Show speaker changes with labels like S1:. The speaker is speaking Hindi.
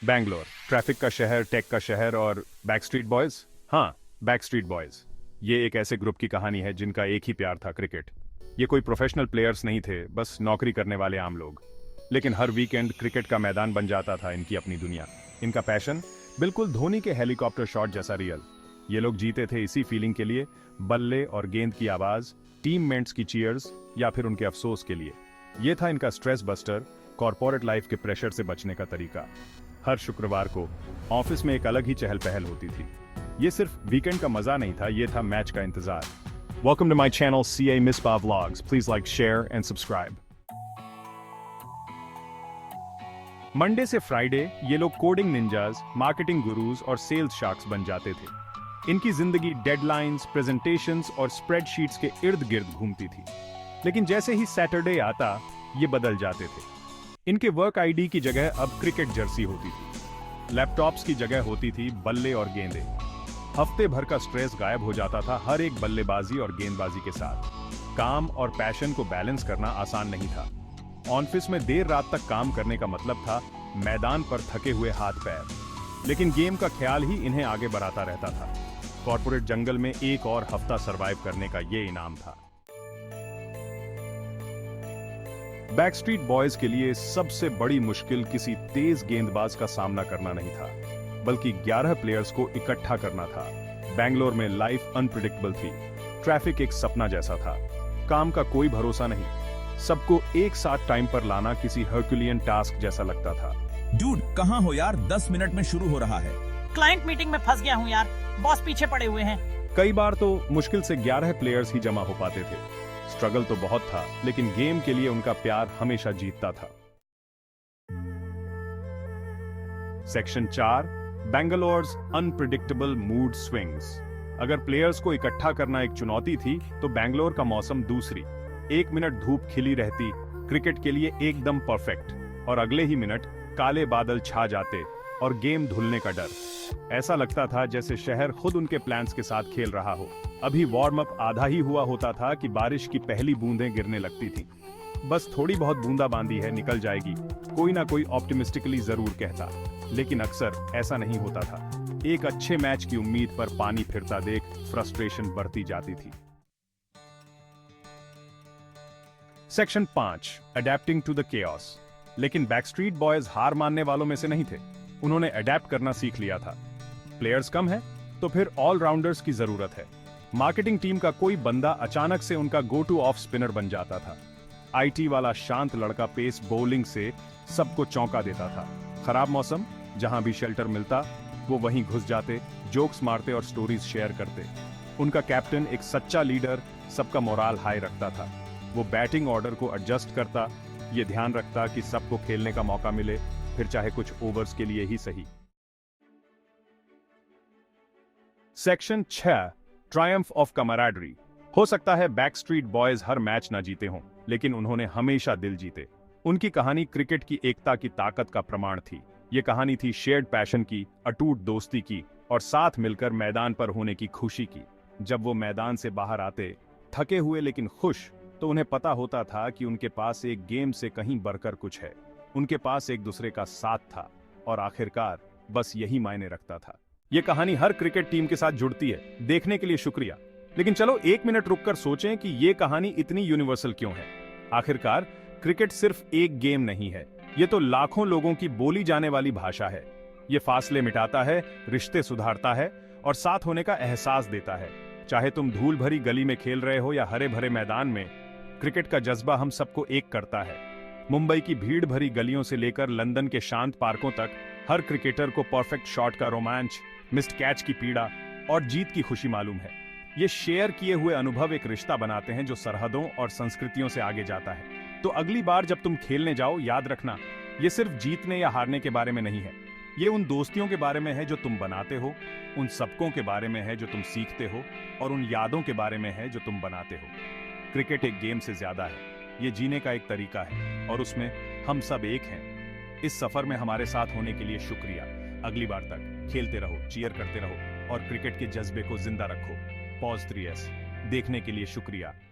S1: बैंगलोर, ट्रैफिक का शहर, टेक का शहर और बैकस्ट्रीट बॉयज। हाँ, बैकस्ट्रीट बॉयज। ये एक ऐसे ग्रुप की कहानी है जिनका एक ही प्यार था, क्रिकेट। ये कोई प्रोफेशनल प्लेयर्स नहीं थे, बस नौकरी करने वाले आम लोग। लेकिन हर वीकेंड क्रिकेट का मैदान बन जाता था इनकी अपनी दुनिया। इनका पैशन बिल्कुल धोनी के हेलीकॉप्टर शॉट जैसा रियल। ये लोग जीते थे इसी फीलिंग के लिए, बल्ले और गेंद की आवाज, टीममेट्स की चीयर्स या फिर उनके अफसोस के लिए। ये था इनका स्ट्रेस बस्टर, कॉर्पोरेट लाइफ के प्रेशर से बचने का तरीका। हर शुक्रवार को ऑफिस में एक अलग ही चहल पहल होती थी। ये सिर्फ वीकेंड का मजा नहीं था, ये था मैच का इंतजार। Welcome to my channel CA Misbah Vlogs. Please like, share and subscribe. Monday से फ्राइडे ये लोग कोडिंग निंजास, मार्केटिंग गुरुज और सेल्स शार्क्स बन जाते थे। इनकी जिंदगी डेडलाइंस, प्रेजेंटेशंस और स्प्रेडशीट्स के इर्द गिर्द घूमती थी। लेकिन जैसे ही सैटरडे आता, ये बदल जाते थे। इनके वर्क आईडी की जगह अब क्रिकेट जर्सी होती थी। लैपटॉप्स की जगह होती थी बल्ले और गेंदे। हफ्ते भर का स्ट्रेस गायब हो जाता था हर एक बल्लेबाजी और गेंदबाजी के साथ। काम और पैशन को बैलेंस करना आसान नहीं था। ऑफिस में देर रात तक काम करने का मतलब था मैदान पर थके हुए हाथ पैर। लेकिन गेम का ख्याल ही इन्हें आगे बढ़ाता रहता था। कॉर्पोरेट जंगल में एक और हफ्ता सरवाइव करने का ये इनाम था। बैकस्ट्रीट बॉयज के लिए सबसे बड़ी मुश्किल किसी तेज गेंदबाज का सामना करना नहीं था, बल्कि 11 प्लेयर्स को इकट्ठा करना था। बैंगलोर में लाइफ अनप्रिडिक्टेबल थी। ट्रैफिक एक सपना जैसा था। काम का कोई भरोसा नहीं। सबको एक साथ टाइम पर लाना किसी हर्कुलियन टास्क जैसा लगता था।
S2: डूड, कहाँ हो यार? 10 मिनट में शुरू हो रहा है।
S3: क्लाइंट मीटिंग में फंस गया हूँ यार, बॉस पीछे पड़े हुए हैं।
S1: कई बार तो मुश्किल से 11 प्लेयर्स ही जमा हो पाते थे। स्ट्रगल तो बहुत था, लेकिन गेम के लिए उनका प्यार हमेशा जीतता था। Section 4, Bangalore's unpredictable mood swings. अगर प्लेयर्स को इकट्ठा करना एक चुनौती थी, तो बैंगलोर का मौसम दूसरी। एक मिनट धूप खिली रहती, क्रिकेट के लिए एकदम परफेक्ट, और अगले ही मिनट काले बादल छा जाते और गेम धुलने का डर। ऐसा लगता था जैसे शहर खुद उनके प्लान्स के साथ खेल रहा हो। अभी वार्म अप आधा ही हुआ होता था कि बारिश की पहली बूंदें गिरने लगती थी। बस थोड़ी बहुत बूंदाबांदी है, निकल जाएगी, कोई ना कोई ऑप्टिमिस्टिकली जरूर कहता। लेकिन अक्सर ऐसा नहीं होता था। एक अच्छे मैच की उम्मीद पर पानी फिरता देख फ्रस्ट्रेशन बढ़ती जाती थी। Section 5, adapting to the chaos. लेकिन बैकस्ट्रीट बॉयज हार मानने वालों में से नहीं थे। उन्होंने अडेप्ट करना सीख लिया था। प्लेयर्स कम है तो फिर ऑलराउंडर्स की जरूरत है। मार्केटिंग टीम का कोई बंदा अचानक से उनका गो टू ऑफ स्पिनर बन जाता था। आईटी वाला शांत लड़का पेस बॉलिंग से सबको चौंका देता था। खराब मौसम, जहां भी शेल्टर मिलता वो वहीं घुस जाते, जोक्स मारते और स्टोरीज शेयर करते। उनका कैप्टन एक सच्चा लीडर सबका मोराल हाई रखता था। वो बैटिंग ऑर्डर को एडजस्ट करता, ये ध्यान रखता कि सबको खेलने का मौका मिले, फिर चाहे कुछ ओवर्स के लिए ही सही। Section 6, Triumph of camaraderie. हो सकता है बैकस्ट्रीट बॉयज हर मैच ना जीते हों, लेकिन उन्होंने हमेशा दिल जीते। उनकी कहानी क्रिकेट की एकता की ताकत का प्रमाण थी। ये कहानी थी शेयर्ड पैशन की, अटूट दोस्ती की और साथ मिलकर मैदान पर होने की खुशी की। जब वो मैदान से बाहर आते, थके हुए लेकिन खुश, तो उन्हें पता होता था कि उनके पास एक गेम से कहीं बढ़कर कुछ है। उनके पास एक दूसरे का साथ था, और आखिरकार बस यही मायने रखता था। ये कहानी हर क्रिकेट टीम के साथ जुड़ती है। देखने के लिए शुक्रिया। लेकिन चलो एक मिनट रुककर सोचें कि ये कहानी इतनी यूनिवर्सल क्यों है। आखिरकार क्रिकेट सिर्फ एक गेम नहीं है, ये तो लाखों लोगों की बोली जाने वाली भाषा है। ये फासले मिटाता है, रिश्ते सुधारता है और साथ होने का एहसास देता है। चाहे तुम धूल भरी गली में खेल रहे हो या हरे भरे मैदान में, क्रिकेट का जज्बा हम सबको एक करता है। मुंबई की भीड़ भरी गलियों से लेकर लंदन के शांत पार्कों तक, हर क्रिकेटर को परफेक्ट शॉट का रोमांच, मिस्ड कैच की पीड़ा और जीत की खुशी मालूम है। ये शेयर किए हुए अनुभव एक रिश्ता बनाते हैं जो सरहदों और संस्कृतियों से आगे जाता है। तो अगली बार जब तुम खेलने जाओ, याद रखना, ये सिर्फ जीतने या हारने के बारे में नहीं है। ये उन दोस्तियों के बारे में है जो तुम बनाते हो, उन सबकों के बारे में है जो तुम सीखते हो, और उन यादों के बारे में है जो तुम बनाते हो। क्रिकेट एक गेम से ज्यादा है, ये जीने का एक तरीका है, और उसमें हम सब एक हैं। इस सफर में हमारे साथ होने के लिए शुक्रिया। अगली बार तक खेलते रहो, चीयर करते रहो और क्रिकेट के जज्बे को जिंदा रखो। पॉज 3S देखने के लिए शुक्रिया।